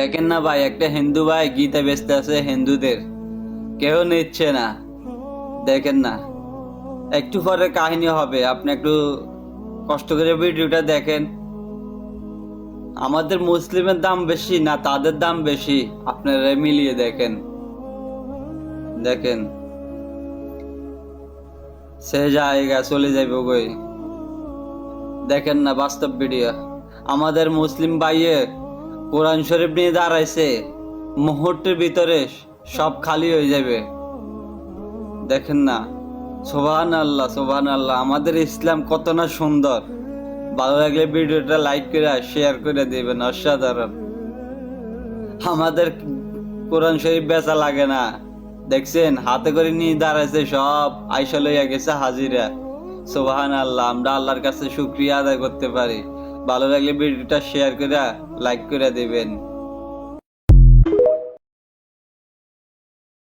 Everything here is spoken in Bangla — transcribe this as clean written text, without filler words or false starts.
দেখেন না ভাই, একটা হিন্দু ভাই গীতা বেচতে আছে হিন্দুদের, কেউ নিচ্ছে না। দেখেন না, একটু পরে কাহিনী হবে, আপনি একটু কষ্ট করে ভিডিওটা দেখেন। আমাদের মুসলিমের দাম বেশি না তাদের দাম বেশি, আপনারা মিলিয়ে দেখেন। দেখেন, সে জায়গা চলে যাইব গই। দেখেন না বাস্তব ভিডিও, আমাদের মুসলিম ভাইয়ে কোরআন শরীফ নিয়ে দাঁড়াইছে, মুহূর্তের ভিতরে সব খালি হয়ে যাবে। দেখেন না, সুবহান আল্লাহ সুবহান আল্লাহ, আমাদের ইসলাম কত না সুন্দর। ভালো লাগলে ভিডিওটা লাইক করে শেয়ার করে দিবেন, অসাধারণ। আমাদের কোরআন শরীফ বেচা লাগে না, দেখছেন হাতে করে নিয়ে দাঁড়াইছে, সব আইসা লইয়া গেছে হাজিরা। সুবহান আল্লাহ, আমরা আল্লাহর কাছে শুকরিয়া আদায় করতে পারি। ভালো লাগলে ভিডিওটা শেয়ার করে লাইক করে দিবেন।